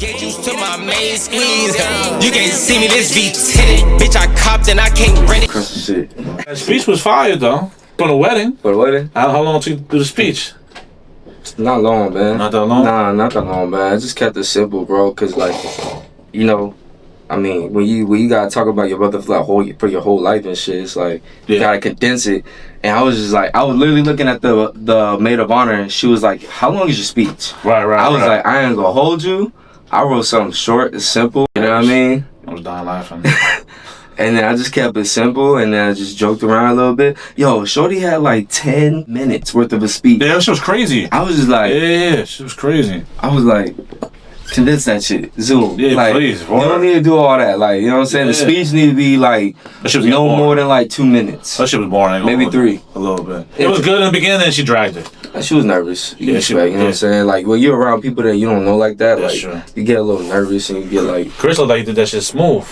Get used to my main squeeze. You can't see me, this beach hit it. Bitch, I copped and I can't rent it. Shit. That speech was fire though. For the wedding. For the wedding? How long did you do the speech? Not long, man. Not that long? Nah, not that long, man. I just kept it simple, bro. Cause like, you know, I mean, when you gotta talk about your brother for your whole life and shit, it's like you gotta condense it. And I was just like, I was literally looking at the maid of honor, and she was like, "How long is your speech?" Right. I was like, "I ain't gonna hold you." I wrote something short and simple. You know what I mean? I was dying laughing. And then I just kept it simple, and then I just joked around a little bit. Yo, Shorty had like 10 minutes worth of a speech. Yeah, that shit was crazy. I was just like, yeah, shit was crazy. I was like, condense that shit. Zoom. Yeah, like, please. You don't need to do all that. Like, you know what I'm saying? The speech need to be like no more than like 2 minutes. That shit was boring. Maybe 3. A little bit. It was good in the beginning, then she dragged it. She was nervous. You know what I'm saying? Like, when you're around people that you don't know like that, that's like, true. You get a little nervous and you get like... Chris looked like he did that shit smooth.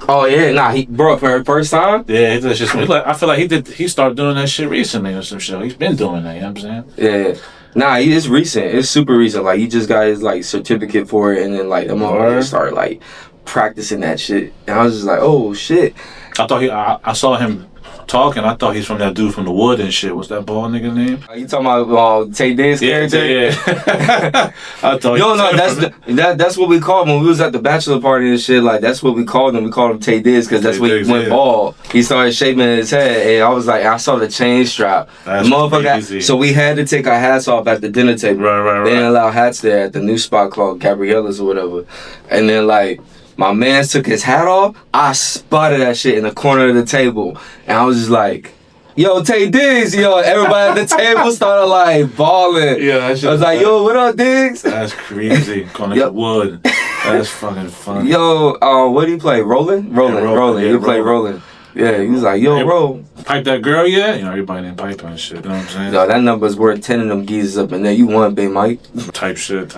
Oh yeah, nah, for the first time? Yeah, he did that shit smooth. I feel like he started doing that shit recently or some shit. He's been doing that, you know what I'm saying? Yeah. Nah, it's recent. It's super recent. Like, he just got his, like, certificate for it, and then, like, the motherfucker started, like, practicing that shit. And I was just like, oh, shit. I saw him talking. I thought he's from that dude from the Wood and shit. What's that bald nigga name? You talking about Tay Diggs' character? Yeah. I thought that's what we called him when we was at the bachelor party and shit. Like, that's what we called him. We called him Tay Diggs because that's when he went bald. He started shaving his head, and I was like, I saw the chain strap. That's the motherfucker. crazy. So we had to take our hats off at the dinner table. Right. They didn't allow hats there at the new spot called Gabriella's or whatever. And then, like, my man took his hat off. I spotted that shit in the corner of the table, and I was just like, "Yo, Tay Diggs!" Yo, everybody at the table started like balling. Yeah, I was like, "Yo, what up, Diggs?" That's crazy. Calling it Wood. That's fucking funny. Yo, what do you play? Rolling. You play Rolling. Yeah, he was like, "Yo, bro, pipe that girl yet?" You know, everybody didn't pipe and shit. You know what I'm saying? No, that number's worth 10 of them geezers up in there. You won, Bae Mike. Type shit.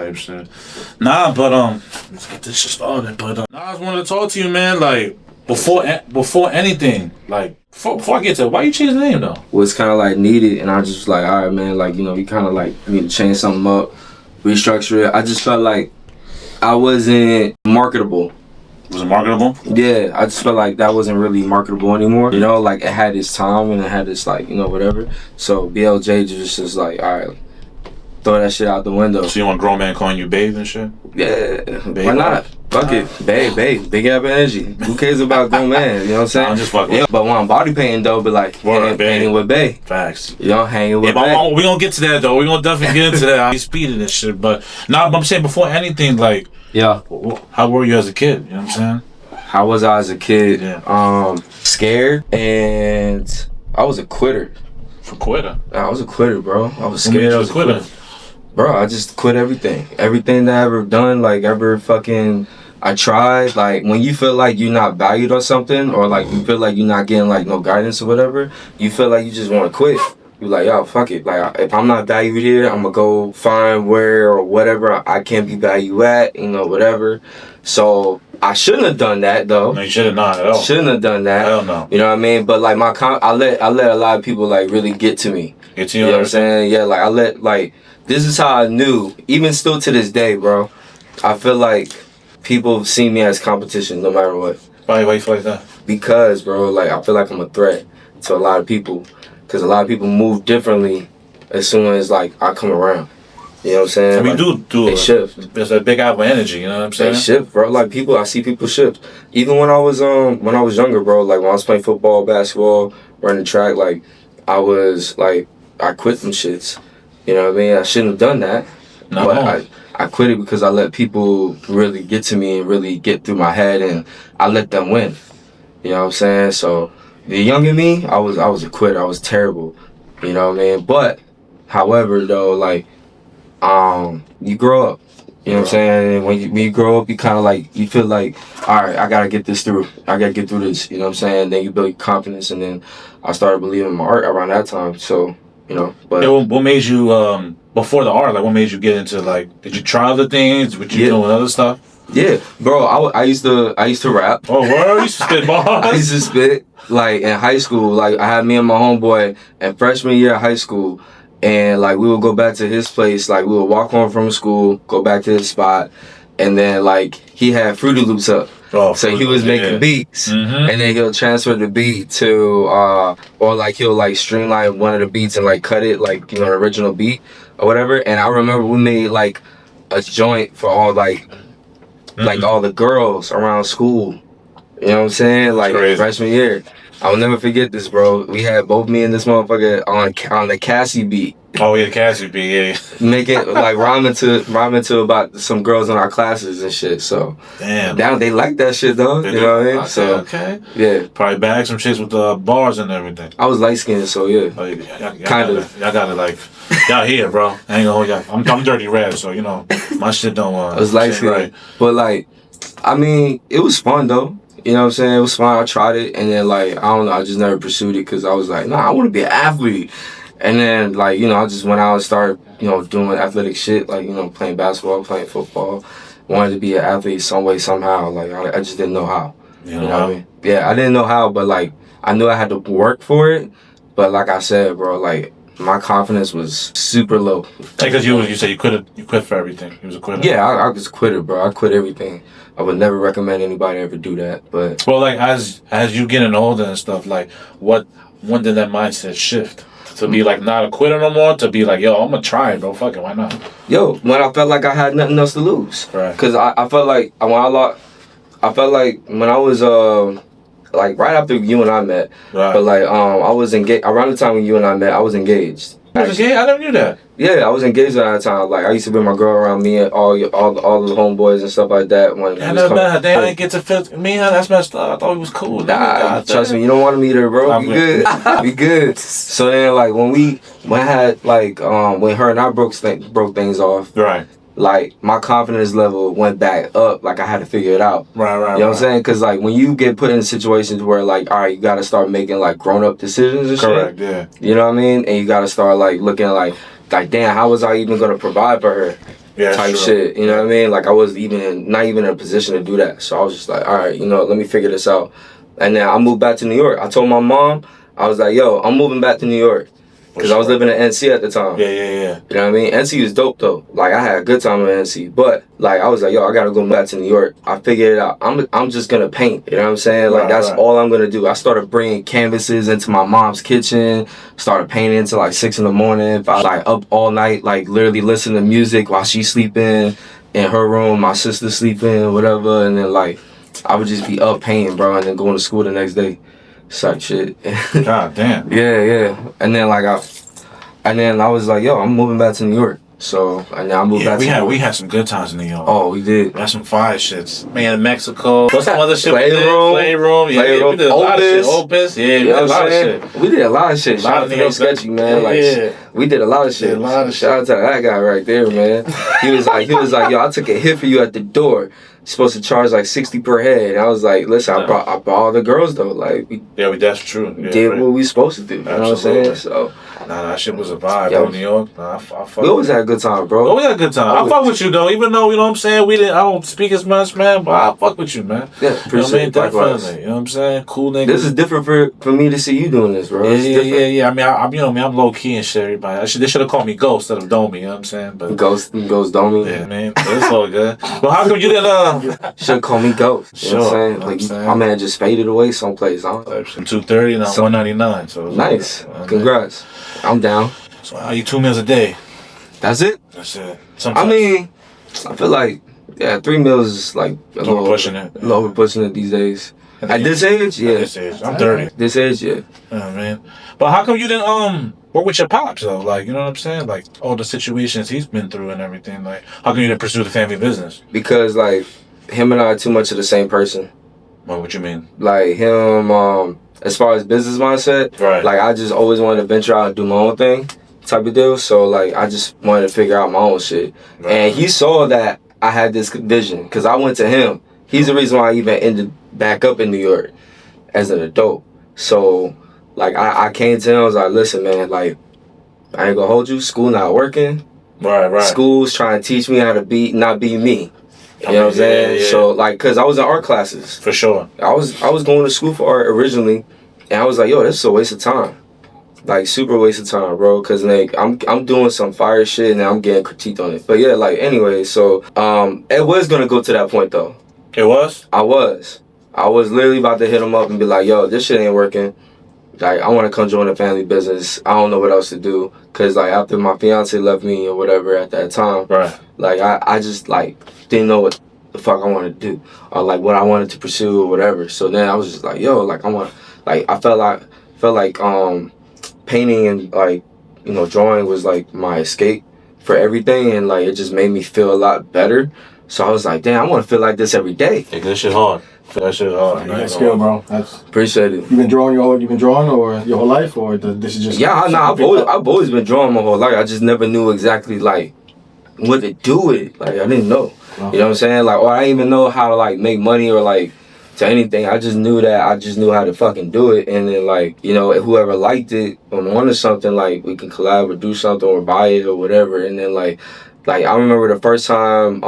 Nah, but let's get this shit started. But I just wanted to talk to you, man. Like before anything, like before I get to, why you change the name though? Well, it's kind of like needed, and I just was like, all right, man. Like, you know, you kind of like need to change something up, restructure it. I just felt like I wasn't marketable. Was it marketable? Yeah, I just felt like that wasn't really marketable anymore. You know, like it had its time and it had its like, you know, whatever. So BLJ just like, all right, throw that shit out the window. So you want a grown man calling you babe and shit? Yeah, why not? Fuck it, babe, big ass energy. Who cares about grown man? You know what I'm saying? I'm just fucking. Yeah, but when I'm body painting though, but like hanging with Bae. Facts. You know, hanging with Bae. We gonna get to that though. We gonna definitely get into that. He's speeding this shit, but I'm saying before anything, like, yeah. How were you as a kid? You know what I'm saying? How was I as a kid? Yeah. Scared, and I was a quitter. I was a quitter, bro. I was scared. I was a quitter. Bro, I just quit everything. Everything that I ever done, like I tried. Like, when you feel like you're not valued or something, or like you feel like you're not getting like no guidance or whatever, you feel like you just want to quit. You're like, yo, fuck it. Like, if I'm not valued here, I'm gonna go find where or whatever I can be valued at, you know, whatever. So I shouldn't have done that though. No, you should have not at all. Shouldn't have done that. Hell no. You know what I mean? But like I let a lot of people like really get to me. Get to you? You know what I'm saying? Yeah, like I let like this is how I knew. Even still to this day, bro. I feel like people see me as competition no matter what. Why you feel like that? Because, bro, like I feel like I'm a threat to a lot of people. Because a lot of people move differently as soon as like I come around. You know what I'm saying? I mean, like, they shift. There's a big apple energy. You know what I'm saying? They shift, bro. Like I see people shift. Even when I was younger, bro. Like when I was playing football, basketball, running track, like I quit them shits. You know what I mean? I shouldn't have done that. No. But I quit it because I let people really get to me and really get through my head, and I let them win. You know what I'm saying? So the younger me, I was a quitter. I was terrible. You know what I mean? But however, though, like you grow up. You know what I'm saying? And when you grow up, you kind of like, you feel like, all right, I gotta get this through. I gotta get through this. You know what I'm saying? Then you build your confidence, and then I started believing in my art around that time. So, you know, but yeah, what made you before the art? Like, what made you get into, like, did you try other things? Were you doing other stuff? Yeah, bro. I used to rap. Oh, word? You used to spit bars? I used to spit like in high school. Like I had me and my homeboy in freshman year of high school. And like we would go back to his place, like we would walk home from school, go back to his spot, and then like he had Fruity Loops up. Oh, so he was making beats, and then he'll transfer the beat to, or like he'll like streamline one of the beats and like cut it like, you know, the original beat or whatever. And I remember we made like a joint for all like all the girls around school. You know what I'm saying? Like freshman year. I'll never forget this, bro. We had both me and this motherfucker on the Cassie beat. Oh yeah, Cassie beat, yeah. Making like rhyming to about some girls in our classes and shit. So damn, they like that shit though. You know what I mean? Okay, so okay, yeah. Probably bag some chicks with bars and everything. I was light skinned, so yeah. Oh, kind of. Y'all gotta like, y'all here, bro. I ain't gonna hold y'all. I'm dirty red, so you know my shit don't. I was light skinned, right. But like, I mean, it was fun though. You know what I'm saying? It was fun. I tried it, and then like I don't know, I just never pursued it because I was like, nah, I want to be an athlete. And then like, you know, I just went out and started, you know, doing athletic shit, like, you know, playing basketball, playing football. Wanted to be an athlete some way, somehow. Like I just didn't know how. You know what I mean? Yeah, I didn't know how, but like I knew I had to work for it. But like I said, bro, like my confidence was super low. Because you said you quit for everything. You was a quitter. Yeah, I was a quitter, bro. I quit everything. I would never recommend anybody ever do that. But well, like as you getting older and stuff, like when did that mindset shift? To be like not a quitter no more, to be like, yo, I'm gonna try it, bro. Fuck it, why not? Yo, when I felt like I had nothing else to lose. Right. Cause I felt like when I felt like when I was like right after you and I met. Right. But like I was engaged around the time when you and I met. I was engaged. You was engaged? I never knew that. Yeah, I was engaged at that time. Like I used to bring my girl around me and all the homeboys and stuff like that. When I never met her. They didn't get to fit me. That's messed up. I thought he was cool. Nah, trust me, you don't want to meet her, bro. Be good. Be good. So then, like when I had like when her and I broke things off. Right. Like my confidence level went back up. Like I had to figure it out. Right. You know what I'm saying? Because like when you get put in situations where like, all right, you got to start making like grown up decisions and correct, shit. Yeah. You know what I mean? And you got to start like looking like damn, how was I even gonna provide for her? Yeah, type shit. You know what I mean? Like I was not even in a position to do that. So I was just like, all right, you know, let me figure this out. And then I moved back to New York. I told my mom, I was like, yo, I'm moving back to New York. Because I was living in NC at the time. Yeah. You know what I mean? NC was dope though. Like I had a good time in NC. But like I was like, yo, I gotta go back to New York. I figured it out. I'm just gonna paint. You know what I'm saying? Like that's all I'm gonna do. I started bringing canvases into my mom's kitchen. Started painting until like 6 in the morning. I like up all night, like literally listening to music while she's sleeping in her room, my sister sleeping, whatever. And then like I would just be up painting, bro, and then going to school the next day. Such shit. God damn. Yeah. And then I was like, yo, I'm moving back to New York. So and then I moved back to New York. We had some good times in New York. Oh, we did. We had some fire shits. Man, Mexico. What's some other shit? Playroom. Yeah, we did a lot of shit. Opus. Yeah, we did a lot of shit. We did a lot of shit. Shout out to Nate Sketchy, man. We did a lot of shit. Shout out to that guy right there, man. He was like, yo, I took a hit for you at the door. You're supposed to charge like 60 per head. And I was like, listen, I brought all the girls though. Like that's true. Did what we supposed to do. You know what I'm saying? So that shit was a vibe, bro. New York. Nah, we always had a good time, bro. Always had a good time. I fuck with you though, even though you know what I'm saying. I don't speak as much, man, but I fuck with you, man. Yeah, appreciate it. Definitely. You know what I'm saying? Cool nigga. This is different for me to see you doing this, bro. Yeah. I mean, I'm low key and shit. Everybody, they should have called me Ghost instead of Domi. You know what I'm saying? But Ghost Domi. Yeah, man. It's all good. Well, how come you didn't? Should call me Ghost. You know what I'm saying? My man just faded away someplace. From 230 now 199. So nice. Congrats. I'm down. So I eat 2 meals a day. That's it? That's it. I mean, I feel like 3 meals is like a little pushing it. A little pushing it these days. At this age, yeah. At this age, I'm 30. This age, yeah. Oh man. But how come you didn't work with your pops though? Like, you know what I'm saying? Like all the situations he's been through and everything. Like, how come you didn't pursue the family business? Because like him and I are too much of the same person. What you mean? Like him, as far as business mindset, right? Like I just always wanted to venture out and do my own thing, type of deal. So like I just wanted to figure out my own shit, right. And he saw that I had this vision because I went to him. He's the reason why I even ended back up in New York as an adult. So like I came to him. I was like, listen, man, like I ain't gonna hold you. School not working. Right. School's trying to teach me how to not be me. You know what I'm saying? Yeah. So like, cause I was in art classes. For sure. I was going to school for art originally, and I was like, yo, this is a waste of time. Like super waste of time, bro. Cause like I'm doing some fire shit and I'm getting critiqued on it. But yeah, like anyway, so it was gonna go to that point though. It was? I was literally about to hit him up and be like, yo, this shit ain't working. Like, I want to come join the family business. I don't know what else to do. Because, like, after my fiance left me or whatever at that time, right. Like, I just, like, didn't know what the fuck I wanted to do. Or, like, what I wanted to pursue or whatever. So then I was just like, yo, like, I felt like painting and, like, you know, drawing was, like, my escape for everything. And, like, it just made me feel a lot better. So I was like, damn, I want to feel like this every day. Yeah, this shit hard. That shit hard. That's skill, bro. That's appreciate it. You've been drawing or your whole life, or this is just I've always been drawing my whole life. I just never knew exactly like what to do with it. Like I didn't know. You know what I'm saying? Like, or I didn't even know how to like make money or like to anything. I just knew how to fucking do it. And then like, you know, whoever liked it or wanted something, like we can collab or do something or buy it or whatever. And then like I remember the first time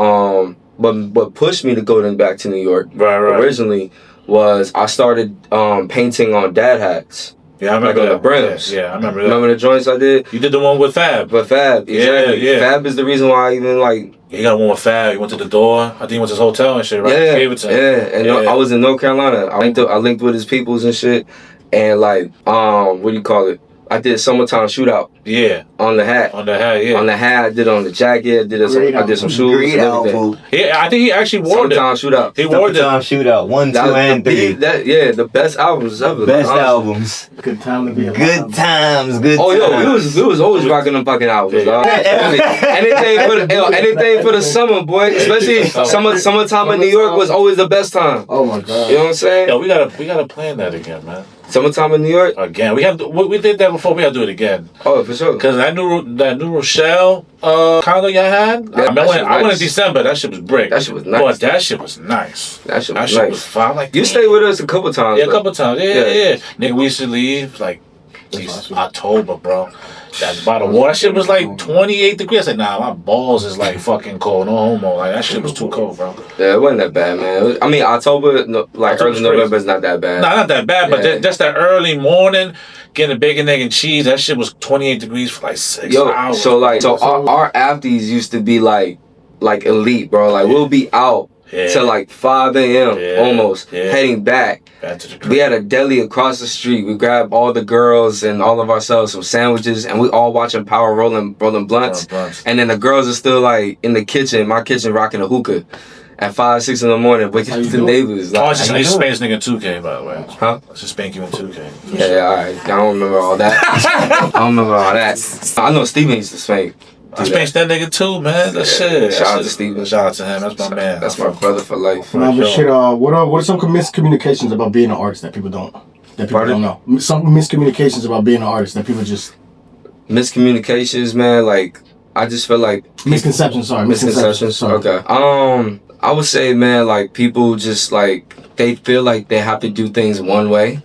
what pushed me to go back to New York originally was I started painting on dad hats. Yeah, I remember like on the brims. Yeah, I remember that. Remember the joints I did? You did the one with Fab. With Fab, exactly. Yeah. Fab is the reason why I even like... He got one with Fab. He went to the door. I think he went to his hotel and shit, right? Yeah, Gave it to him. And I was in North Carolina. I linked with his peoples and shit. And like, what do you call it? I did summertime shootout. Yeah. On the hat. On the hat, yeah. On the hat, I did on the jacket, I did some shoes. Great album. Yeah, I think he actually wore Summertime Shootout. He wore Summertime Shootout 1, 2, and 3. The best albums ever. Best albums. Good time to be alive. Good times. Good Oh, yo, times. we was always rocking them fucking albums, dog. anything for the summer, boy. Especially summertime in New York was always the best time. Oh my god. You know what I'm saying? Yo, we gotta plan that again, man. Summertime in New York? Again. We did that before, we gotta do it again. Oh, for sure. Cause that New Rochelle condo y'all had, Yeah, I went in December, that shit was brick. That shit was nice. Boy, that shit was nice. That shit was That shit nice. was fine. Like, You stayed with us a couple times. yeah, a though. couple times. Yeah. Nigga, we used to leave like October, bro. That by the water, that shit was like 28 degrees. I said, nah, my balls is like fucking cold. No homo. Like that shit was too cold, bro. Yeah, it wasn't that bad, man. I mean, October, early November is not that bad. Nah, not that bad, but just that early morning, getting a bacon, egg, and cheese, that shit was 28 degrees for like 6 hours. So our afties used to be like elite, bro. Like we'll be out till like 5 a.m. almost, heading back. We had a deli across the street. We grabbed all the girls and all of ourselves some sandwiches, and we all watching Power rolling blunts. And then the girls are still like in the kitchen, my kitchen, rocking a hookah at 5, 6 in the morning, waking up the neighbors. Like, it's just Spain's nigga 2K, by the way. Huh? It's just spank you in 2K. Yeah, alright. I don't remember all that. I know Steven used to spank. I spanked that nigga too, man. That shit. Shout out to Steven. Shout out to him. That's my man. That's my brother for life. Nah, but shit, what are some miscommunications about being an artist that people don't know? Some miscommunications about being an artist that people just... Miscommunications, man. Like, I just feel like... Misconceptions. Okay. I would say, man, like, people just, like, they feel like they have to do things one way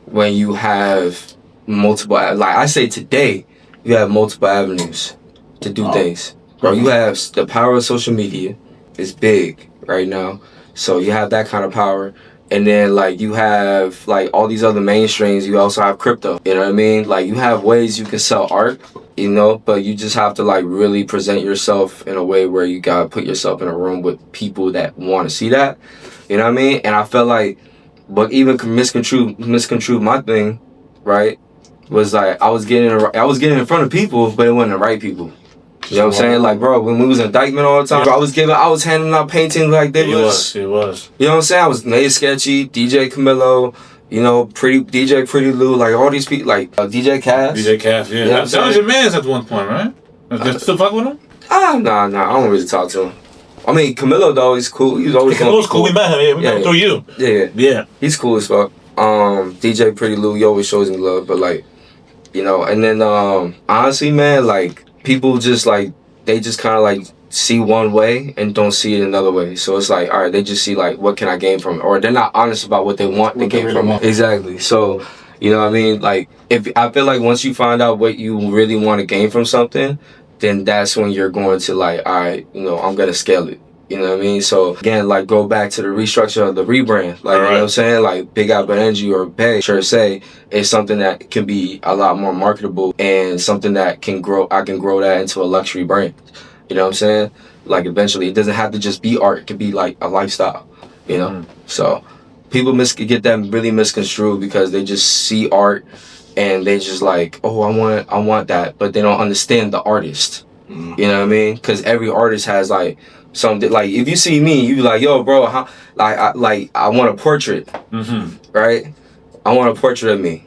when you have multiple... Like, I say today, you have multiple avenues to do things. Bro, you have the power of social media is big right now. So you have that kind of power. And then, like, you have, like, all these other mainstreams. You also have crypto. You know what I mean? Like, you have ways you can sell art, you know, but you just have to, like, really present yourself in a way where you gotta put yourself in a room with people that want to see that. You know what I mean? And I felt like, but even misconstrued my thing, right, was, like, I was getting in front of people, but it wasn't the right people. You know what I'm saying? Like, bro, when we was in indictment all the time, bro, I was handing out paintings like they was. It was. You know what I'm saying? I was Nate Sketchy, DJ Camilo, you know, DJ Pretty Lou, like all these people, like DJ Cass. DJ Cass, yeah. You know that was your man's at one point, right? Still fuck with him? Nah, I don't really talk to him. I mean, Camilo though, he's cool. He was always Camilo's cool. We met him. Yeah, we met him through you. Yeah. He's cool as fuck. DJ Pretty Lou, he always shows me love, but like, you know, and then honestly, man, like, people just like, they just kind of like see one way and don't see it another way. So it's like, all right, they just see like, what can I gain from it? Or they're not honest about what they want to gain from it. Exactly. So, you know what I mean? Like, if I feel like once you find out what you really want to gain from something, then that's when you're going to like, all right, you know, I'm going to scale it. You know what I mean? So again, like go back to the restructure of the rebrand. Like, you know what I'm saying? Like Big Apple Energy or Bae, sure say, is something that can be a lot more marketable and something that can grow. I can grow that into a luxury brand. You know what I'm saying? Like eventually, it doesn't have to just be art. It could be like a lifestyle. You know? So people get that really misconstrued because they just see art and they just like, oh, I want that, but they don't understand the artist. You know what I mean? Because every artist has like something. Like if you see me, you be like, yo, bro, I want a portrait, right? I want a portrait of me.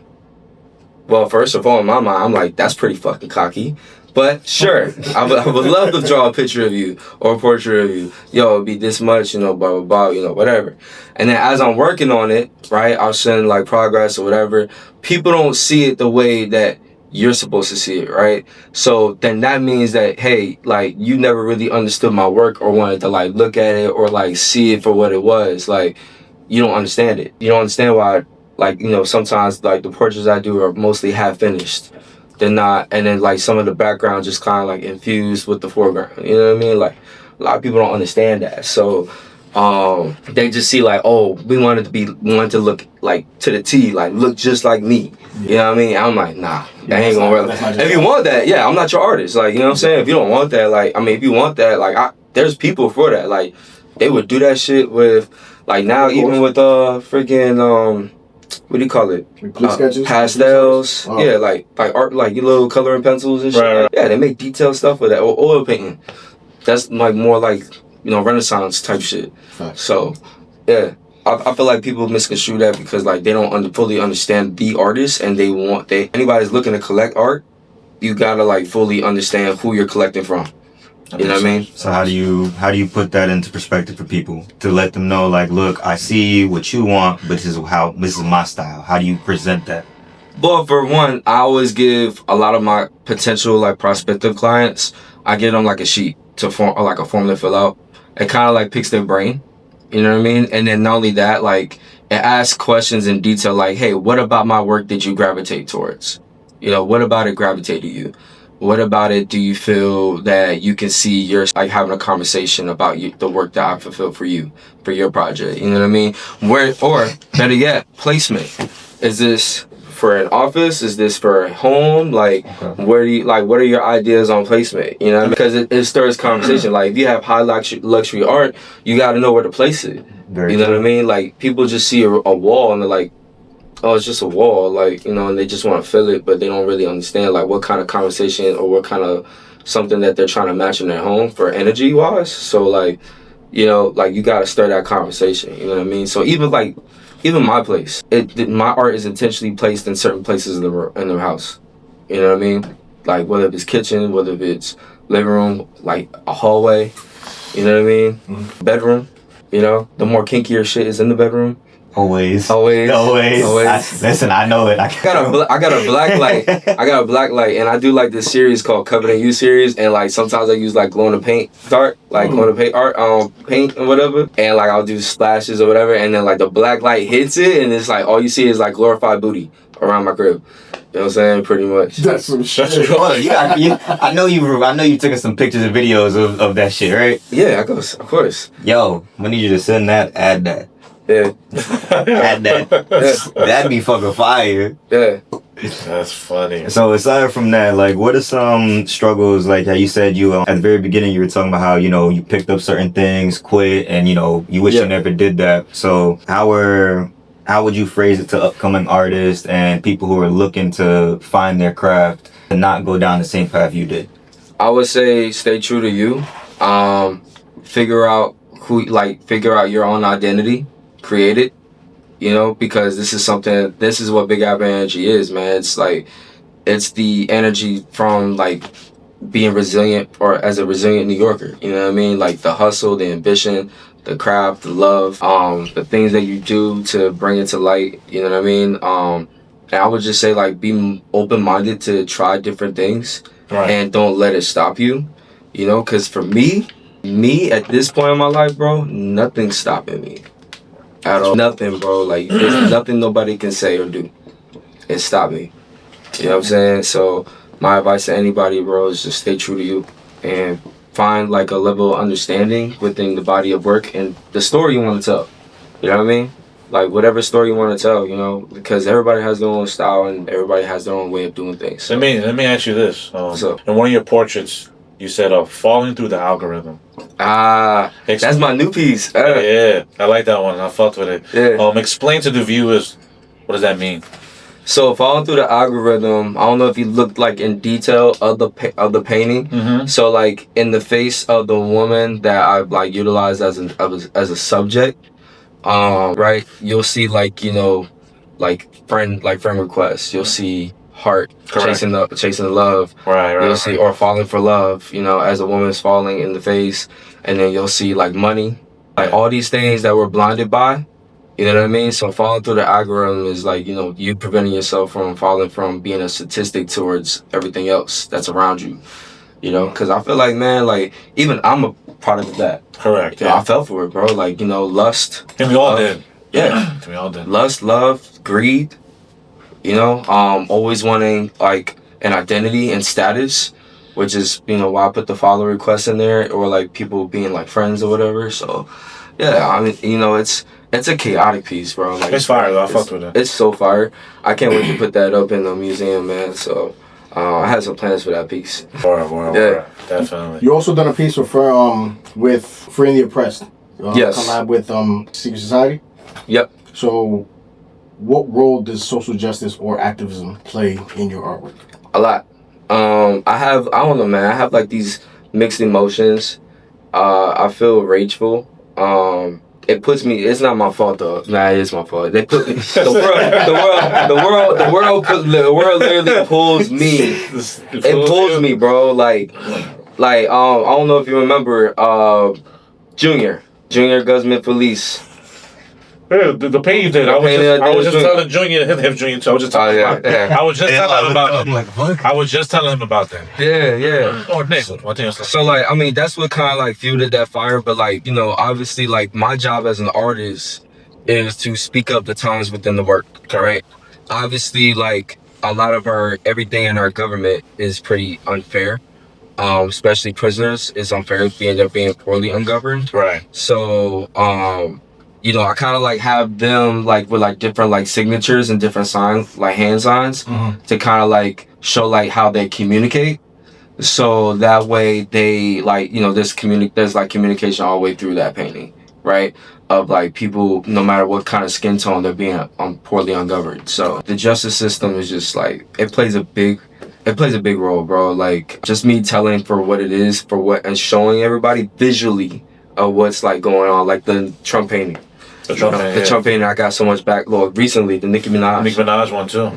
Well, first of all, in my mind, I'm like, that's pretty fucking cocky. But sure, I would love to draw a picture of you or a portrait of you. Yo, it'd be this much, you know, blah, blah, blah, you know, whatever. And then as I'm working on it, right, I'll send like progress or whatever. People don't see it the way that you're supposed to see it, right? So then that means that, hey, like you never really understood my work or wanted to like look at it or like see it for what it was. Like you don't understand it. You don't understand why, like, you know, sometimes like the portraits I do are mostly half finished. They're not, and then like some of the background just kind of like infused with the foreground. You know what I mean? Like a lot of people don't understand that. So they just see like, oh, we wanted to look like to the T, like look just like me. You know what I mean? I'm like, nah, that ain't gonna work. If you want that, yeah, I'm not your artist. Like, you know what I'm saying? If you don't want that, like, I mean, if you want that, like, there's people for that. Like, they would do that shit with, like, now even with freaking what do you call it? Sketches? Pastels. Oh. Yeah, like art, like your little coloring pencils and shit. Right. Yeah, they make detailed stuff with that. Or oil painting. That's like more like, you know, Renaissance type shit. Right. So, yeah. I feel like people misconstrue that because like they don't fully understand the artist and anybody's looking to collect art, you gotta like fully understand who you're collecting from. You know what I mean? So how do you put that into perspective for people to let them know like, look, I see what you want, but this is my style. How do you present that? Well, for one, I always give a lot of my potential like prospective clients, I give them like a sheet to form, or like a form to fill out. It kind of like picks their brain. You know what I mean? And then not only that, like it asks questions in detail like, hey, what about my work did you gravitate towards? You know, what about it gravitate to you? What about it do you feel that you can see you're like having a conversation about the work that I fulfilled for you, for your project? You know what I mean? Or better yet, placement. Is this for an office? Is this for a home? Like, what are your ideas on placement? You know, because it stirs conversation. Like, if you have high luxury art, you got to know where to place it. You know what I mean? Like, people just see a wall and they're like, oh, it's just a wall. Like, you know, and they just want to fill it, but they don't really understand, like, what kind of conversation or what kind of something that they're trying to match in their home for energy-wise. So, like, you know, like, you got to stir that conversation. You know what I mean? So, even my place, my art is intentionally placed in certain places in the house. You know what I mean? Like, whether it's kitchen, whether it's living room, like a hallway. You know what I mean? Bedroom. You know, the more kinkier shit is in the bedroom. Always. Listen, I know it. I got a black light. I got a black light, and I do like this series called Covered in You series, and like sometimes I use like glow in the paint art, like glow in the paint art, paint and whatever, and like I'll do splashes or whatever, and then like the black light hits it, and it's like all you see is like glorified booty around my crib. You know what I'm saying? Pretty much. That's some shit. I know you took some pictures and videos of that shit, right? Yeah, of course. Yo, I need you to send that, add that. Yeah. Add that. That'd be fucking fire. Yeah. That's funny. So aside from that, like, what are some struggles, like how you said at the very beginning you were talking about how, you know, you picked up certain things, quit, and, you know, you wish you never did that. So how would you phrase it to upcoming artists and people who are looking to find their craft and not go down the same path you did? I would say stay true to you. Figure out your own identity. Create it, you know, because this is what Big Apple Energy is, man. It's like, it's the energy from like being resilient, or as a resilient New Yorker, you know what I mean? Like the hustle, the ambition, the craft, the love, the things that you do to bring it to light, you know what I mean? And I would just say, like, be open-minded to try different things, and don't let it stop you, you know, because for me at this point in my life, bro, nothing's stopping me. At all. Nothing, bro. Like, there's nothing nobody can say or do and stop me. You know what I'm saying? So my advice to anybody, bro, is just stay true to you and find like a level of understanding within the body of work and the story you want to tell. You know what I mean? Like whatever story you want to tell, you know, because everybody has their own style and everybody has their own way of doing things. So. Let me ask you this. In one of your portraits, you said falling through the algorithm. That's my new piece. Yeah, I like that one. I fucked with it. Yeah. Explain to the viewers, what does that mean? So falling through the algorithm, I don't know if you looked like in detail of the painting. Mm-hmm. So like in the face of the woman that I like utilized as a subject, right? You'll see like, you know, like friend requests. You'll see heart. Correct. chasing the love. Right. You'll see or falling for love. You know, as a woman's falling in the face, and then you'll see like money, like all these things that we're blinded by. You know what I mean? So falling through the algorithm is like, you know, you preventing yourself from falling from being a statistic towards everything else that's around you. You know, because I feel like, man, like even I'm a product of that. Correct. You know, I fell for it, bro. Like, you know, lust. And we all did. Yeah. We all did. Lust, love, greed. You know, always wanting like an identity and status, which is, you know, why I put the follow requests in there, or like people being like friends or whatever. So, yeah, I mean, you know, it's a chaotic piece, bro. Like, it's fire, though. I fucked with it. It's so fire. I can't wait to put that up in the museum, man. So, I have some plans for that piece. Yeah, definitely. You also done a piece with Freeing the Oppressed. Yes. Collab with Secret Society. Yep. So, what role does social justice or activism play in your artwork? A lot. I don't know, man. I have like these mixed emotions. I feel rageful. It puts me. It's not my fault though. Nah, it is my fault. They put me. The world literally pulls me. It pulls me, bro. Like, I don't know if you remember, Junior Guzman Felice. Yeah, the pain you did. I was just telling Junior too. I was just telling I was just telling him about that. I was just telling him about that. Yeah. Oh, nigga. So like, I mean, that's what kind of like fueled that fire. But like, you know, obviously, like my job as an artist is to speak up the times within the work. Correct. Obviously, like a lot of everything in our government is pretty unfair. Especially prisoners is unfair being poorly ungoverned. Right. So, you know, I kind of like have them like with like different like signatures and different signs, like hand signs, to kind of like show like how they communicate. So that way they like, you know, there's like communication all the way through that painting, right? Of like people, no matter what kind of skin tone they're being poorly ungoverned. So the justice system is just like, it plays a big role, bro. Like just me telling for what it is, and showing everybody visually of what's like going on, like the Trump painting. The Trump painting, I got so much backlog recently. The Nicki Minaj one too.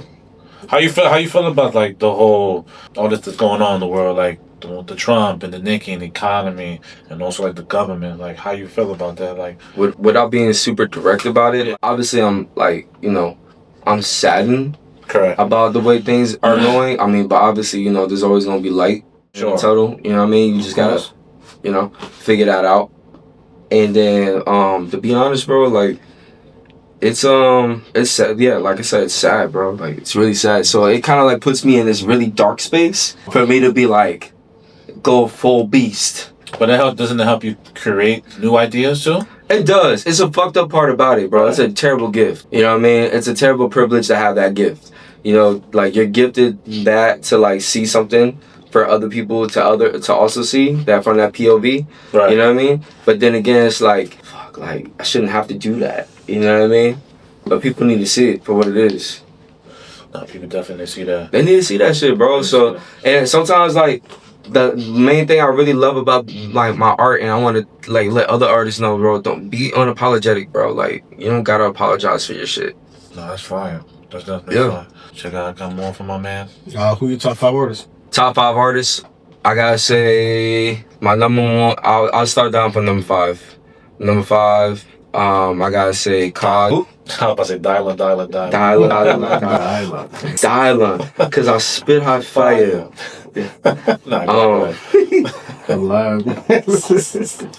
How you feel about like the whole all this that's going on in the world, like the Trump and the Nicki and the economy, and also like the government? Like, how you feel about that? Like, without being super direct about it, obviously I'm like, you know, I'm saddened. Correct. About the way things are going. I mean, but obviously, you know, there's always gonna be light in the tunnel. You know what I mean? You just gotta, you know, figure that out. And then, to be honest, bro, like, it's sad. Yeah, like I said, it's sad, bro. Like, it's really sad. So it kind of like puts me in this really dark space for me to be like, go full beast. But doesn't it help you create new ideas too? It does. It's a fucked up part about it, bro. Right. It's a terrible gift. You know what I mean? It's a terrible privilege to have that gift. You know, like you're gifted that to like see something for other people to also see that from that POV. Right. You know what I mean? But then again, it's like, fuck, like I shouldn't have to do that. You know what I mean? But people need to see it for what it is. No, people definitely see that. They need to see that shit, bro. So, and sometimes like the main thing I really love about like my art, and I want to like let other artists know, bro, don't be unapologetic, bro. Like you don't gotta apologize for your shit. No, that's fine. That's definitely fine. Check out, I got more from my man. Who your top 5 artists? Top 5 artists, I gotta say my number one. I'll start down from number 5. Number 5, I gotta say Cod. I was about to say Dylan. Dylan, cause I spit hot fire.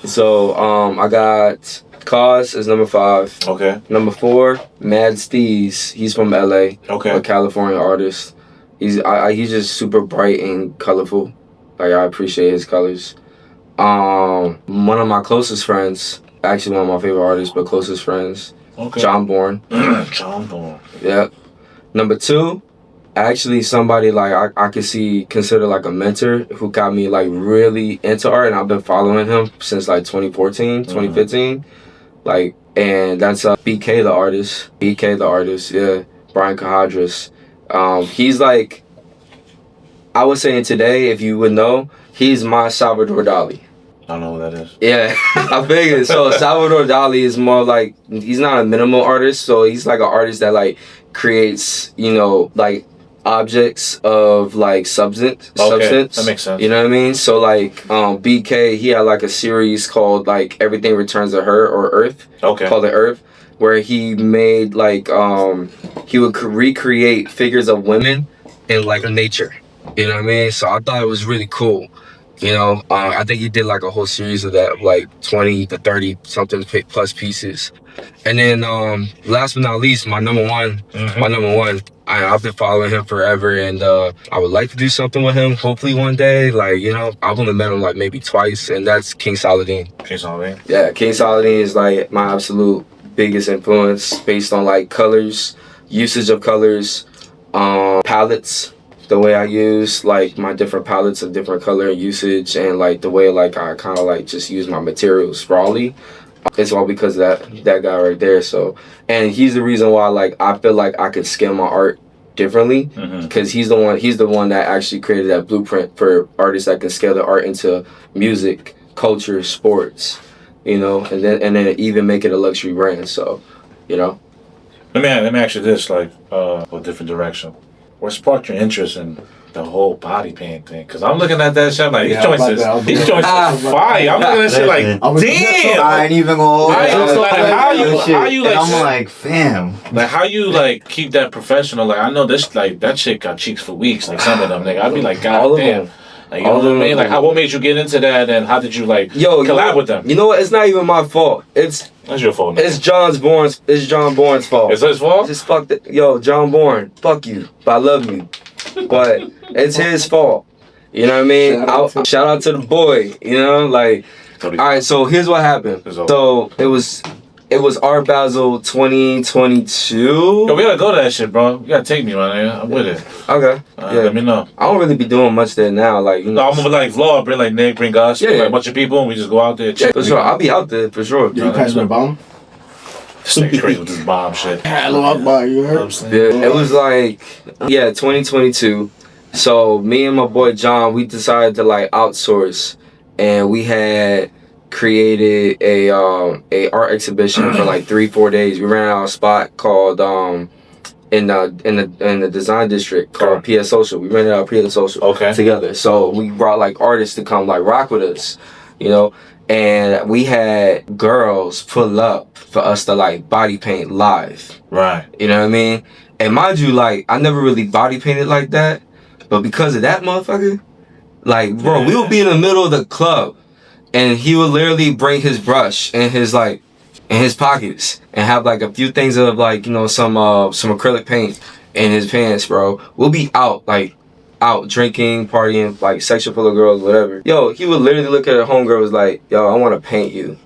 So I got Cause is number 5. Okay. Number 4, Mad Steez. He's from LA. Okay. A California artist. He's just super bright and colorful. Like I appreciate his colors. One of my closest friends, actually one of my favorite artists, but closest friends, John Bourne. John Bourne. Yep. Number 2, actually somebody like I could consider like a mentor who got me like really into art, and I've been following him since like 2014, 2015. Like, and that's BK the Artist. BK the Artist, yeah. Brian Cahadras. He's like, I was saying today, if you would know, he's my Salvador Dali. I don't know what that is. Yeah, I figured. So Salvador Dali is more like, he's not a minimal artist, so he's like an artist that like creates, you know, like objects of like substance. That makes sense. You know what I mean? So like BK, he had like a series called like Everything Returns to Her or Earth. Called it Earth, where he made like he would recreate figures of women in like nature. You know what I mean? So I thought it was really cool. You know, I think he did like a whole series of that, like 20 to 30 something plus pieces. And then last but not least, my number one, I've been following him forever, and I would like to do something with him, hopefully one day. Like, you know, I've only met him like maybe twice, and that's King Saladin. King Saladin? Yeah, King Saladin is like my absolute biggest influence based on like colors, usage of colors, palettes. The way I use like my different palettes of different color and usage, and like the way like I kind of like just use my materials rawly. It's all because of that guy right there. So, and he's the reason why like I feel like I could scale my art differently, because he's the one that actually created that blueprint for artists that can scale their art into music, culture, sports, you know, and then even make it a luxury brand. So, you know. Let me ask you this, like a different direction. What sparked your interest in the whole body paint thing? Because I'm looking at that shit like, these joints is fire. I'm looking at that shit like, damn. I ain't even gonna how you like, I'm like, fam. Like, how you like keep that professional? Like, I know this, like, that shit got cheeks for weeks. Like, some of them, nigga. I'd be like, god damn. Like, you know what I mean? Like, what made you get into that, and how did you like collab with them? You know what? It's not even my fault. That's your fault. Nigga. It's John Bourne's fault. It's his fault? Just fuck it. Yo, John Bourne, fuck you. But I love you. But it's his fault. You know what I mean? Shout out to the boy. You know, like. All right. So here's what happened. So it was Art Basel 2022. Yo, we gotta go to that shit, bro. You gotta take me, man. I'm with it. Okay. Yeah. Let me know. I don't really be doing much there now, like, you know. No, I'm gonna like vlog, bring like Nick, bring us, like a bunch of people, and we just go out there. Yeah, for sure. I'll be out there for sure. Yeah, you pass me a bomb? This nigga's crazy with this bomb shit. Hello, Akbar, you heard? Yeah, it was like 2022. So me and my boy John, we decided to like outsource, and we had created a art exhibition for like 3-4 days. We ran out a spot called in the design district called PS Social. We rented out PS Social together. So we brought like artists to come like rock with us, you know. And we had girls pull up for us to like body paint live. Right. You know what I mean? And mind you, like, I never really body painted like that, but because of that motherfucker, like, bro, we would be in the middle of the club, and he would literally bring his brush and his like in his pockets and have like a few things of like, you know, some acrylic paint in his pants, bro. We'll be out drinking, partying, like section full of girls, whatever. Yo, he would literally look at her homegirl, was like, yo, I want to paint you.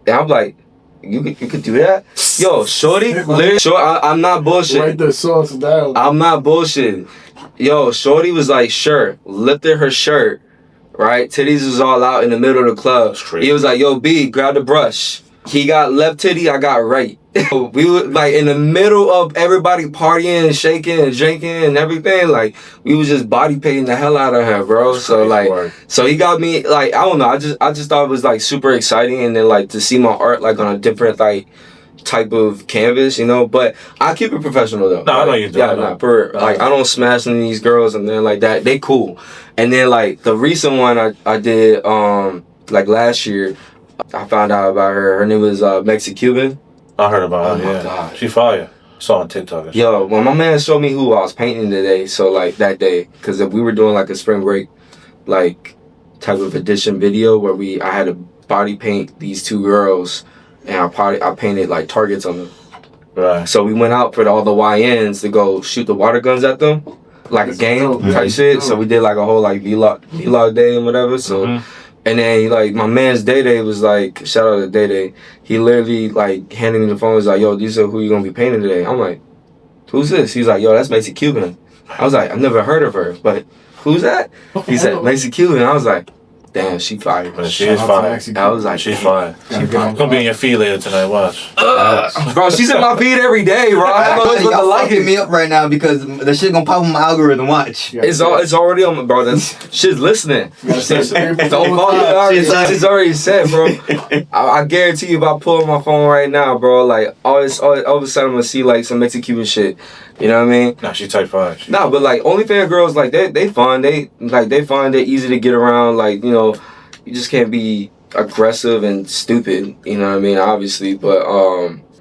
And I'm like, you could do that? Yo, shorty, literally, I'm not bullshitting. Write the sauce down. I'm not bullshitting. Yo, shorty was like, sure, lifted her shirt, right? Titties was all out in the middle of the club. He was like, yo, B, grab the brush. He got left titty, I got right. We were like in the middle of everybody partying and shaking and drinking and everything. Like, we was just body painting the hell out of her, bro. So like, so he got me like, I don't know. I just thought it was like super exciting, and then like to see my art like on a different like type of canvas, you know. But I keep it professional though. No, I know you do. Yeah, like I don't smash any of these girls and then like that. They cool. And then like the recent one I did like last year, I found out about her. Her name was Mexican. I heard about her. Oh my God. She fire. Saw on TikTok. Yo, when my man showed me who I was painting today, so like that day, because we were doing like a spring break like type of edition video where I had to body paint these two girls, and I painted like targets on them. Right. So we went out for all the YNs to go shoot the water guns at them, like a game type shit. So we did like a whole like vlog day and whatever. So And then like my man's Day was like, shout out to Day. He literally like handed me the phone. Was like, yo, these are who you gonna be painting today. I'm like, who's this? He's like, yo, that's Macy Cuban. I was like, I've never heard of her, but who's that? He said Macy Cuban. I was like, damn, she fire. But she is fire. I was like, she's fire. She's gonna be in your feed later tonight. Watch. Bro, she's in my feed every day, bro. I don't know y'all fucking me up right now because the shit gonna pop on my algorithm. Watch. It's already on my bro. That's shit's listening. It's already set, bro. I guarantee you, if I pull my phone right now, bro, like all of a sudden I'm gonna see like some Mexican shit. You know what I mean? Nah, she type 5. Nah, but like OnlyFans girls, like they fun. They fun. They're easy to get around. Like, you know, you just can't be aggressive and stupid. You know what I mean? Obviously, but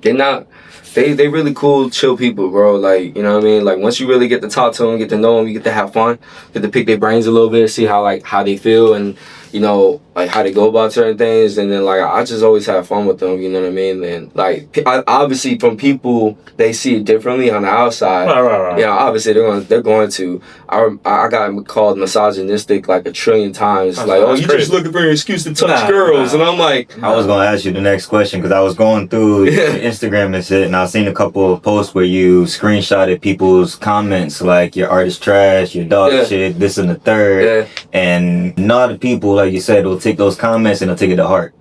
they're not. They really cool, chill people, bro. Like, you know what I mean? Like once you really get to talk to them, get to know them, you get to have fun, get to pick their brains a little bit, see how they feel, and you know, like how they go about certain things, and then like I just always have fun with them, you know what I mean? And like obviously from people, they see it differently on the outside. Right. Yeah, obviously they're going to. I got called misogynistic like a trillion times. That's like, oh, you just looking for an excuse to touch girls, and I'm like, I was gonna ask you the next question because I was going through Instagram and shit, and I seen a couple of posts where you screenshotted people's comments like your art is trash, your dog shit, this and the third, and none of the people, like you said, will take those comments and they'll take it to heart.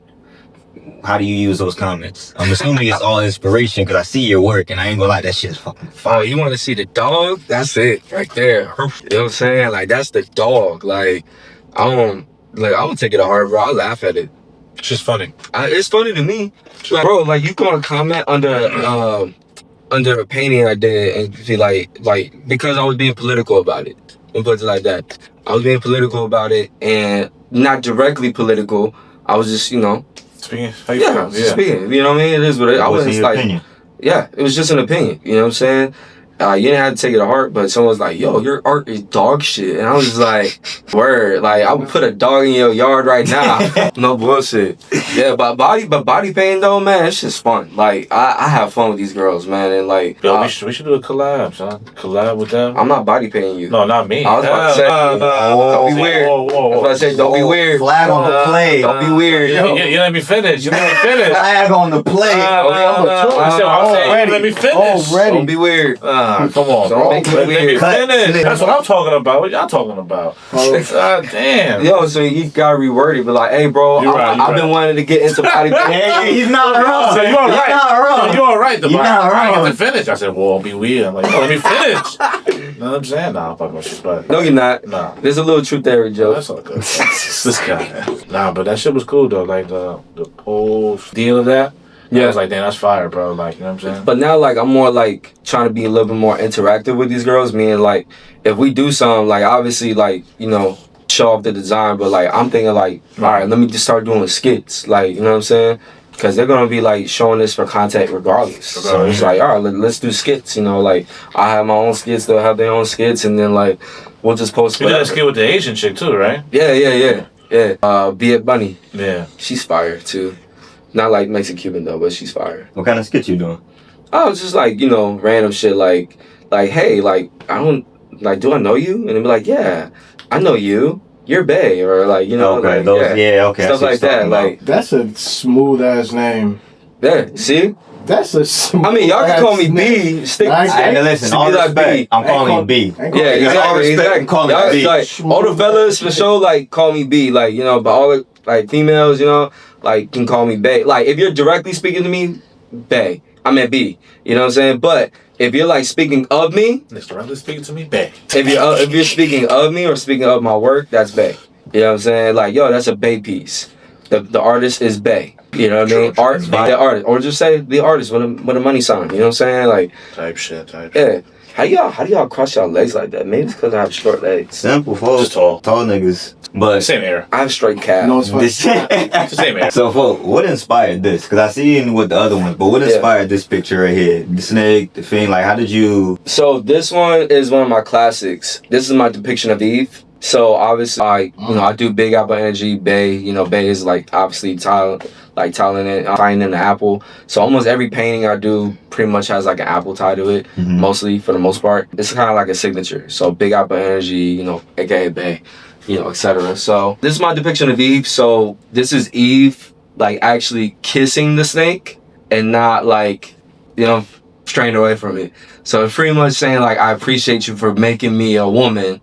How do you use those comments? I'm assuming it's all inspiration because I see your work and I ain't gonna lie, that shit's fucking fire. Oh, you want to see the dog? That's it right there. You know what I'm saying? Like that's the dog. Like I don't take it to heart, bro. I laugh at it. It's just funny. It's funny to me, like, bro. Like you gonna comment under a painting I did and be like because I was being political about it. And put it like that. I was being political about it and not directly political. I was just, you know, speaking. Speaking. You know what I mean? It is what it is. I wasn't like, opinion. Yeah, it was just an opinion. You know what I'm saying? You didn't have to take it to heart, but someone was like, yo, your art is dog shit. And I was just like, word. Like, I would put a dog in your yard right now. No bullshit. Yeah, but body painting, though, man, it's just fun. Like, I have fun with these girls, man. And, like... Yo, we should do a collab, son. Collab with them. I'm not body painting you. No, not me. I was about to say, don't be weird. I was about to say, don't be weird. Flag on the plate. Don't be weird. You let me finish. Flag on the plate. I said, let me finish. Already. Don't be weird. Come on, bro. Let me finish. That's what I'm talking about. What y'all talking about? Damn. Yo, so you gotta reword it, but like, hey, bro, I've been wanting to get into body painting. He's not wrong. So you're all right. Not wrong. You're all right. You're not wrong. I got to finish. I said, well, be weird. I'm like, let me finish. You know what I'm saying? Nah, I'm fucking with shit, but no, you're not. Nah. There's a little truth there, Joe. That's all good. This guy. Nah, but that shit was cool though. Like the whole deal of that. Yeah, I was like, damn, that's fire, bro. Like, you know what I'm saying? But now, like, I'm more, like, trying to be a little bit more interactive with these girls. Meaning, like, if we do something, like, obviously, like, you know, show off the design. But, like, I'm thinking, like, all right, let me just start doing skits. Like, you know what I'm saying? Because they're going to be, like, showing this for content regardless. So it's like, all right, let's do skits. You know, like, I have my own skits. They'll have their own skits. And then, like, we'll just post You did a skit with the Asian chick, too, right? Yeah. Be It Bunny. Yeah. She's fire, too. Not like Mexican Cuban though, but she's fire. What kind of skit you doing? Oh, it's just like, you know, random shit like, hey, like, I don't, like, do I know you? And they'd be like, yeah, I know you. You're Bae, or like, you know, okay, like, stuff like that. Like, that's a smooth ass name. Yeah, see? That's a smooth. I mean, y'all can call me B. Listen, all respect, I'm calling you B. Yeah, exactly. I'm calling you B. Like, all the fellas for sure, like, call me B. Like, you know, but all the like females, you know, like, can call me Bae. Like, if you're directly speaking to me, Bae. I mean B. You know what I'm saying? But if you're like speaking of me, directly speaking to me, Bae. If you're speaking of me or speaking of my work, that's Bae. You know what I'm saying? Like, yo, that's a Bae piece. The artist is Bae. You know what I mean? Art by the artist, or just say the artist with a money sign. You know what I'm saying? Like type shit. Yeah. How do y'all cross y'all legs like that? Maybe it's because I have short legs. Simple, folks. Just tall niggas. But same era. I have straight calves. No, it's fine. It's the same era. So, folks, what inspired this? Because I seen with the other one, but what inspired this picture right here? The snake, the fiend. Like, how did you? So this one is one of my classics. This is my depiction of Eve. So obviously, I do Big Apple Energy. Bae, you know, Bae is like obviously talent and finding the apple. So almost every painting I do pretty much has like an apple tie to it. Mostly, for the most part, it's kind of like a signature. So Big Apple Energy, you know, aka Bae. you know, etc. So this is my depiction of Eve. So this is Eve like actually kissing the snake and not like, you know, straying away from it. So it's pretty much saying like, I appreciate you for making me a woman.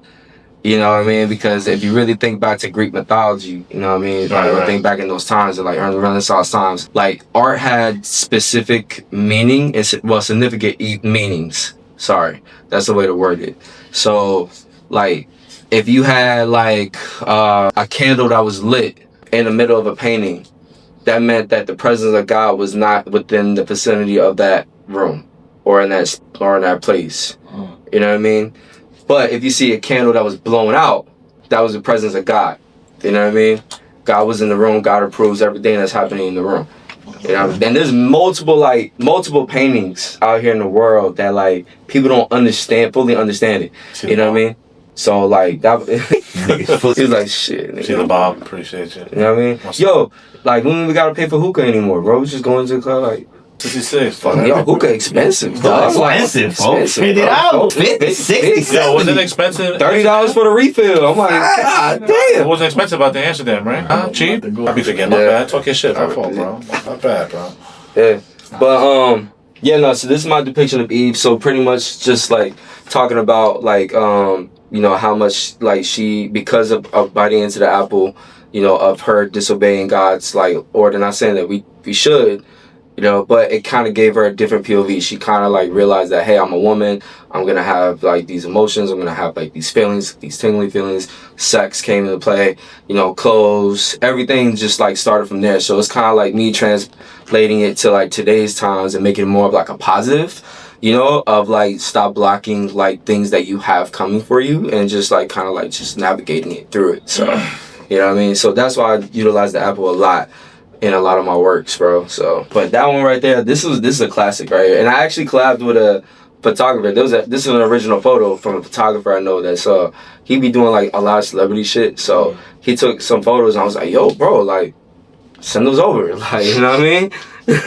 You know what I mean? Because if you really think back to Greek mythology, you know what I mean? Right. Think back in those times, like early Renaissance times, like art had specific meaning, well, significant meanings. Sorry, that's the way to word it. So, like, if you had like a candle that was lit in the middle of a painting, that meant that the presence of God was not within the vicinity of that room or in that place. You know what I mean? But if you see a candle that was blown out, that was the presence of God. You know what I mean? God was in the room. God approves everything that's happening in the room. You know, and there's multiple paintings out here in the world that like people don't fully understand it. You know what I mean? So like that, he was like, shit. Nigga. See the Bob, appreciate you. You know what I mean? Yo, like when we gotta pay for hookah anymore, bro? We just going to the club like. 56. Yo, hookah expensive, dog. Expensive, folks. $50, 50, 60, Yo, was it expensive? $30 for the refill. I'm like, God damn. It wasn't expensive out to Amsterdam, right? Cheap? I'll be forgetting. My bad. Talk your shit. My fault, bro. Not bad, bro. Yeah. But, yeah, no, so this is my depiction of Eve. So pretty much just like talking about like, you know, how much like she, because of biting into the apple, you know, of her disobeying God's like order. Not saying that we should, you know, but it kind of gave her a different POV. She kind of like realized that, hey, I'm a woman. I'm going to have like these emotions. I'm going to have like these feelings, these tingling feelings. Sex came into play, you know, clothes, everything just like started from there. So it's kind of like me translating it to like today's times and making it more of like a positive, you know, of like stop blocking like things that you have coming for you and just like kind of like just navigating it through it. So, you know what I mean? So that's why I utilize the apple a lot in a lot of my works, bro. So, but that one right there, this is a classic right here. And I actually collabed with a photographer. This is an original photo from a photographer I know that's he be doing like a lot of celebrity shit. So he took some photos and I was like, yo, bro, like send those over. Like, you know what I mean?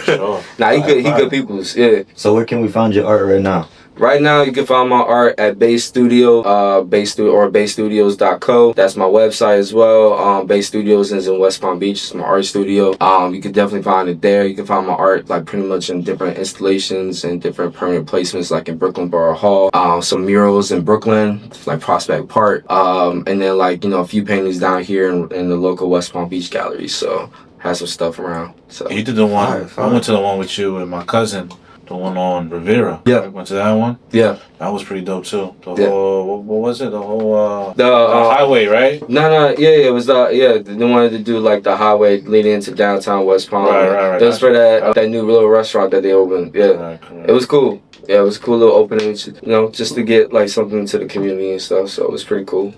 Sure. Nah, he good people's, yeah. So where can we find your art right now? Right now, you can find my art at Bae Studio, or baestudios.co. That's my website as well. Bae Studios is in West Palm Beach. It's my art studio. You can definitely find it there. You can find my art like pretty much in different installations and different permanent placements, like in Brooklyn Borough Hall. Some murals in Brooklyn, like Prospect Park. And then like, you know, a few paintings down here in the local West Palm Beach gallery. So have some stuff around. So you did the one. I went to the one with you and my cousin. The one on Rivera. Yeah. I went to that one. Yeah. That was pretty dope too. The whole, what was it? The whole, the highway, right? No, yeah, it was they wanted to do like the highway leading into downtown West Palm. Right. That was for that new little restaurant that they opened. Yeah. Right, it was cool. Yeah, it was a cool little opening, you know, just to get like something to the community and stuff. So it was pretty cool.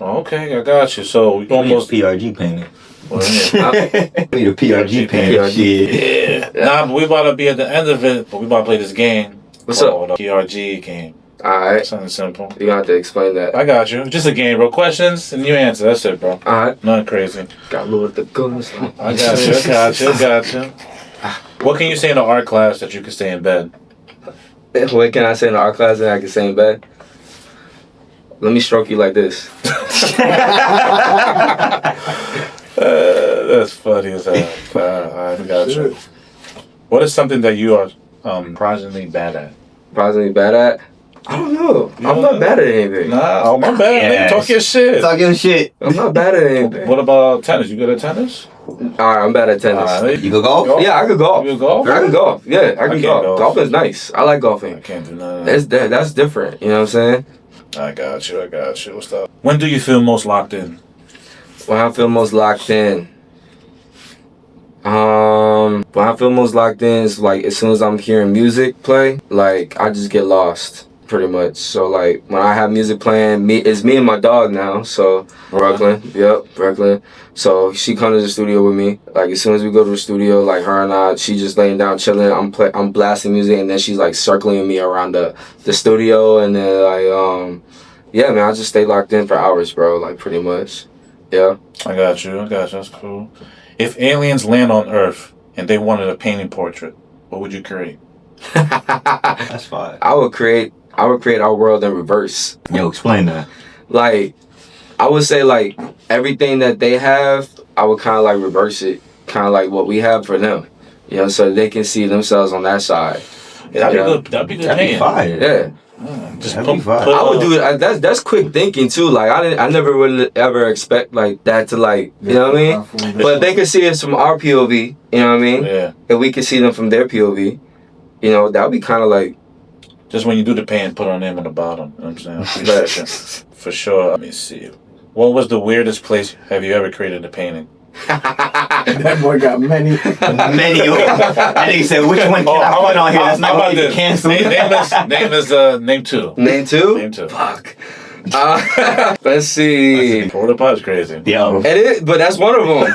Okay, I got you. So we almost PRG painting. Well, Need a PRG painting. Shit. Yeah. Nah, but we about to be at the end of it, but we about to play this game. What's up? PRG game. Alright. Something simple. You gonna have to explain that. I got you. Just a game, bro. Questions and you answer. That's it, bro. Alright. Nothing crazy. Got Lord the guns. I got you. What can you say in the art class that you can stay in bed? What can I say in the art class that I can say in bed? Let me stroke you like this. That's funny as hell. I got you. What is something that you are surprisingly bad at? Surprisingly bad at? I don't know. I'm not bad at anything. Nah, oh my bad. Yes. Talk your shit. Talk your shit. I'm not bad at anything. What about tennis? You good at tennis? Alright, I'm bad at tennis. You go golf? Yeah, I could golf. You golf? I can golf. Yeah, I can golf. Golf is nice. I like golfing. I can't do none of that. That's different. You know what I'm saying? I got you. What's up? When do you feel most locked in? When I feel most locked in. When I feel most locked in is like as soon as I'm hearing music play, like I just get lost pretty much. So like when I have music playing, it's me and my dog now. So Brooklyn. So she comes to the studio with me. Like as soon as we go to the studio, like her and I, she just laying down chilling. I'm blasting music and then she's like circling me around the studio and then like yeah man, I just stay locked in for hours, bro. Like pretty much. Yeah. I got you. That's cool. If aliens land on Earth and they wanted a painting portrait, what would you create? That's fine. I would create our world in reverse. Yo, explain that. Like I would say like everything that they have, I would kind of like reverse it, kind of like what we have for them. You know, so they can see themselves on that side. Yeah, that'd be good. That'd be good. That'd be fire. Yeah. Just That'd be fire. I would do it. That's quick thinking too. Like I never would ever expect like that to like, you know what I mean? But if they could see us from our POV, you know what I mean? Yeah. And we can see them from their POV, you know, that would be kind of like. Just when you do the painting, put on them on the bottom. You know what I'm saying? For sure. Let me see. What was the weirdest place have you ever created a painting? That boy got many. Many. And he said, which one can I put on here? That's not going to cancel. Name two. Name two? Name two. Fuck. Let's see. Porta pot's crazy. Yeah. It is, but that's one of them.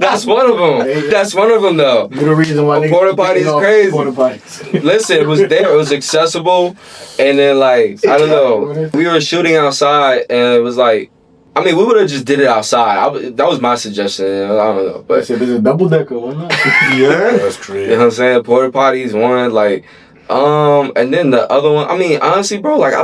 That's one of them. That's one of them though. The reason why porta potty is crazy. Porta potties. Listen, it was there. It was accessible, and then like I don't know. We were shooting outside, and it was like. I mean, we would have just did it outside. That was my suggestion. I don't know, but if it's a double decker, why not? Yeah, that's crazy. You know what I'm saying? Porta potties, one like, and then the other one. I mean, honestly, bro, like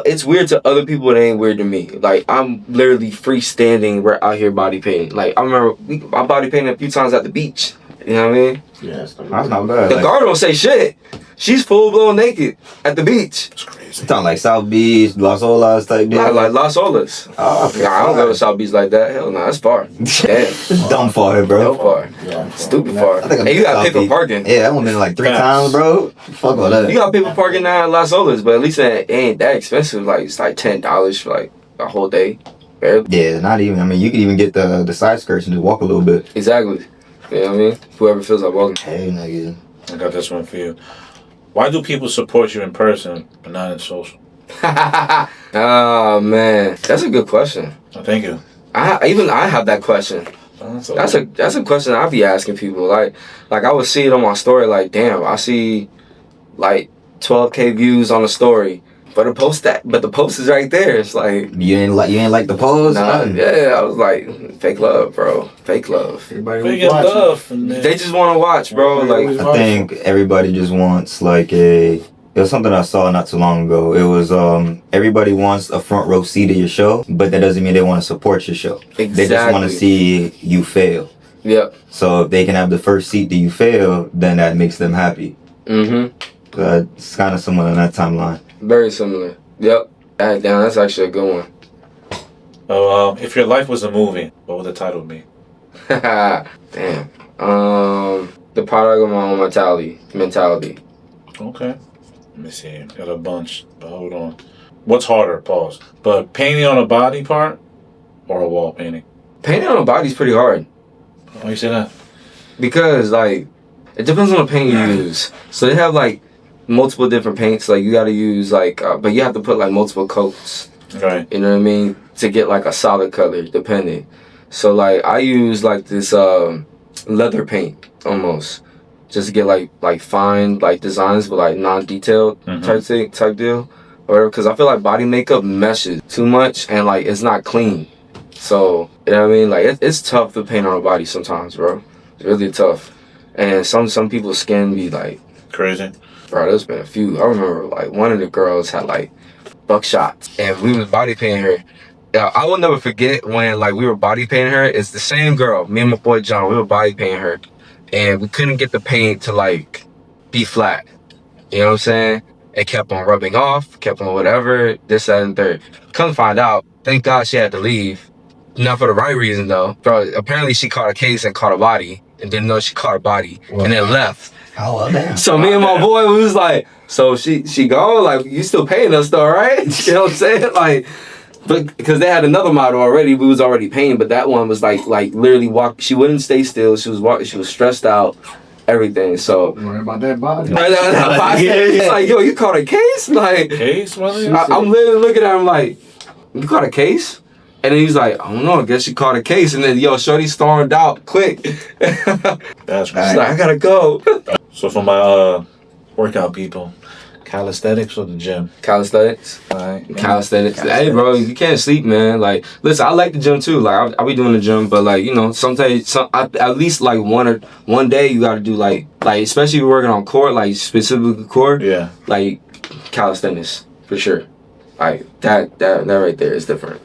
it's weird to other people. It ain't weird to me. Like I'm literally freestanding. We're out here body painting. Like I remember I body painted a few times at the beach. You know what I mean? Yeah, that's not bad. The guard don't say shit. She's full blown naked at the beach. That's crazy. It's talking like South Beach, Las Olas type deal. Like Las Olas. Oh, Nah, I don't go to South Beach like that. Hell no, that's far. Damn. It's dumb far here, bro. Hell far. Yeah, Stupid far. I think And you got paper parking. Yeah, I went in like 3 times, bro. Fuck all that. You got paper parking now at Las Olas, but at least it ain't that expensive. Like it's like $10 for like a whole day. Barely. Yeah, not even. I mean, you could even get the side skirts and just walk a little bit. Exactly. You know what I mean? Whoever feels like walking. Hey, nigga. I got this one for you. Why do people support you in person but not in social? Oh man, that's a good question. Oh, thank you. I have that question. That's a question I be asking people. Like I would see it on my story. Like, damn, I see like 12K views on a story, but the post is right there. It's like you ain't like the pose. Nah, yeah, I was like, fake love, bro. Fake love. Everybody love. They just want to watch, bro. Like I think everybody just wants like it was something I saw not too long ago. It was everybody wants a front row seat of your show, but that doesn't mean they want to support your show. Exactly. They just want to see you fail. Yep. So if they can have the first seat that you fail, then that makes them happy. Mm-hmm. It's kind of similar in that timeline. Very similar. Yep. Damn, that's actually a good one. Oh, if your life was a movie, what would the title be? Damn. The product of my own mentality. Okay. Let me see. Got a bunch, but hold on. What's harder? Pause. But painting on a body part or a wall painting? Painting on a body's pretty hard. Why you say that? Because like it depends on the paint you use. So they have like multiple different paints. Like you got to use like, but you have to put like multiple coats. Right. You know what I mean? To get like a solid color, depending. So like I use like this leather paint almost, just to get like fine like designs but like non-detailed type deal, or because I feel like body makeup meshes too much and like it's not clean. So you know what I mean? Like it's tough to paint on a body sometimes, bro. It's really tough, and some people's skin be like crazy. Bro, there's been a few. I remember like one of the girls had like buckshot, and we was body painting her. Yeah, I will never forget when like we were body painting her. It's the same girl, me and my boy John. We were body painting her, and we couldn't get the paint to like be flat. You know what I'm saying? It kept on rubbing off, kept on whatever, this, that, and third. Come to find out, thank God she had to leave. Not for the right reason though. Bro, apparently she caught a case and caught a body, and didn't know she caught a body, and then left. Oh, damn. So me and my boy, we was like, so she gone? Like, you still paying us though, right? You know what I'm saying? Like, but because they had another model already, we was already paying, but that one was like literally she wouldn't stay still. She was walking, she was stressed out, everything. So worry about that body. It's like, yo, you caught a case? Like, Case, I'm literally looking at him like, you caught a case? And then he's like, I don't know, I guess she caught a case. And then, yo, shorty stormed out quick. That's She's like, I gotta go. So for my workout people, calisthenics or the gym? Calisthenics. Calisthenics. Hey, bro, you can't sleep, man. Like, listen, I like the gym too. Like, I'll be doing the gym, but like, you know, sometimes, at least like one day you gotta do like especially if you're working on core, like specifically core. Yeah. Like calisthenics for sure. Like that right there is different.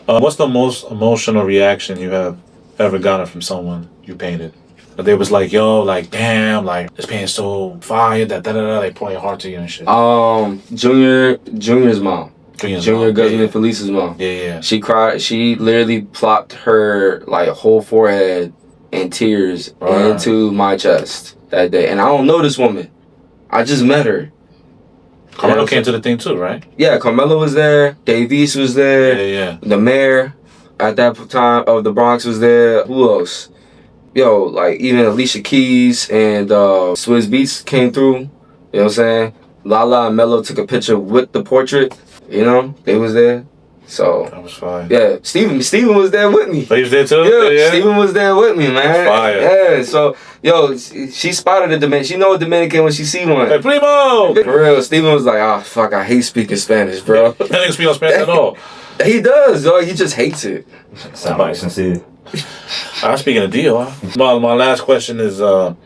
What's the most emotional reaction you have ever gotten from someone you painted? That they was like, yo, like, damn, like, this paint's so fire, they pour your heart to you and shit. Junior's mom. Junior Guzman Felice's mom. Yeah. She cried. She literally plopped her like whole forehead in tears into my chest that day. And I don't know this woman. I just met her. Carmelo came to the thing too, right? Yeah, Carmelo was there. Davies was there. Yeah. The mayor at that time of the Bronx was there. Who else? Yo, like even Alicia Keys and Swizz Beatz came through. You know what I'm saying? Lala and Mello took a picture with the portrait. You know, they was there. So that was fine. Yeah, Steven was there with me. Oh, he was there too? Yeah, Steven was there with me, man. That's fire. Yeah, so yo, she spotted a Dominican. She know a Dominican when she see one. Hey, primo! For real, Steven was like, oh fuck, I hate speaking Spanish, bro. He doesn't speak Spanish at all. He does, though. He just hates it. Sound like sincere. I'm speaking a deal. Huh? My last question is there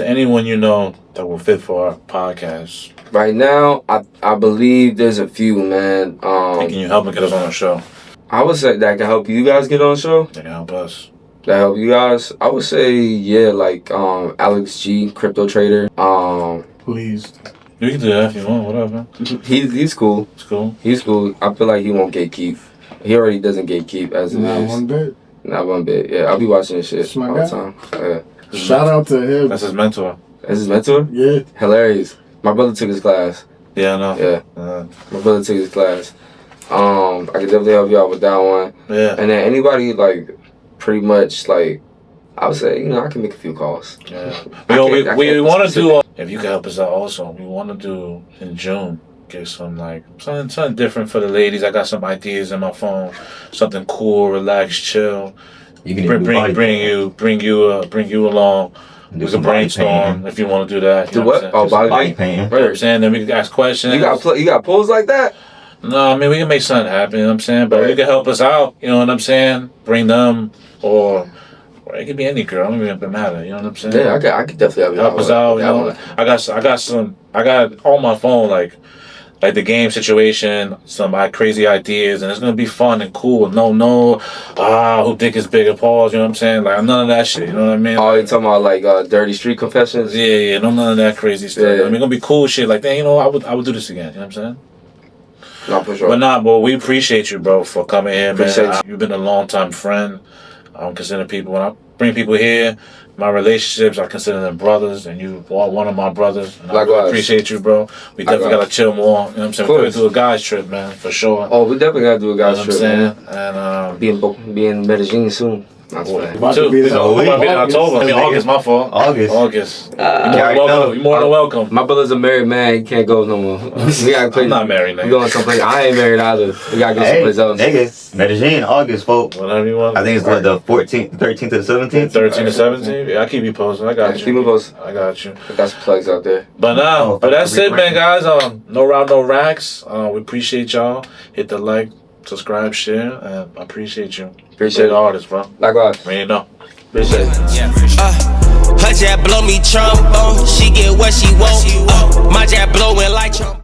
anyone you know that will fit for our podcast? Right now, I believe there's a few, man. Can you help me get us on the show? I would say that can help you guys get on the show. That can help us. That help you guys. I would say like Alex G, crypto trader. Please. You can do that if you want. Whatever. He's cool. It's cool. He's cool. I feel like he won't gatekeep. He already doesn't gatekeep as it is. Not one bit. Not one bit. Yeah, I'll be watching this shit That's my all guy. the time. Yeah. Shout out to him. That's his mentor. That's his mentor? Yeah. Hilarious. My brother took his class. Yeah, I know. Yeah. My brother took his class. I can definitely help you out with that one. Yeah. And then anybody like pretty much like I would say, you know, I can make a few calls. Yeah. We want to do if you can help us out also, we want to do in June. Get some like something different for the ladies. I got some ideas in my phone. Something cool, relaxed, chill. You can bring you along. We can brainstorm if you want to do that. Do what? Oh, body painting. You know what I'm saying? Then we can ask questions. You got pulls like that? No, I mean, we can make something happen, you know what I'm saying? But you can help us out, you know what I'm saying? Bring them, or it could be any girl. I don't even matter, you know what I'm saying? Yeah, I could definitely help us out, you know? I got on my phone, like the game situation, some crazy ideas, and it's gonna be fun and cool. No, who dick is bigger, pause, you know what I'm saying? Like, none of that shit, you know what I mean? Oh, you talking about like dirty street confessions? Yeah, none of that crazy stuff. Yeah. I mean, it's gonna be cool shit like that, you know, I would do this again, you know what I'm saying? Not for sure. But we appreciate you, bro, for coming here, man. Appreciate you. You've been a long time friend. I consider people, when I bring people here, my relationships, I consider them brothers, and you are one of my brothers. And I really appreciate you, bro. We definitely gotta chill more. You know what I'm saying? We're gonna do a guys trip, man, for sure. Oh, we definitely gotta do a guys trip. You know what I'm saying? And be in Medellin soon. That's right. About to be there in October. I mean, August, my fault. August. You're more than welcome. My brother's a married man. He can't go no more. We gotta play. I'm not married, nigga. We going someplace. I ain't married either. We gotta go someplace else. Nigga, Medellin, August, folks. Whatever you want. I think it's like the 14th, 13th to the 17th. 13th to 17th? Yeah, I keep you posted. I got you. Keep me posted. I got you. I got some plugs out there. But that's it, man, guys. No route, no racks. We appreciate y'all. Hit the like, subscribe, share, and I appreciate you. Appreciate the artist, bro. Likewise. Man, you know. Appreciate it. Her jab blow me Trump. She get what she want. My jab blowing like Trump.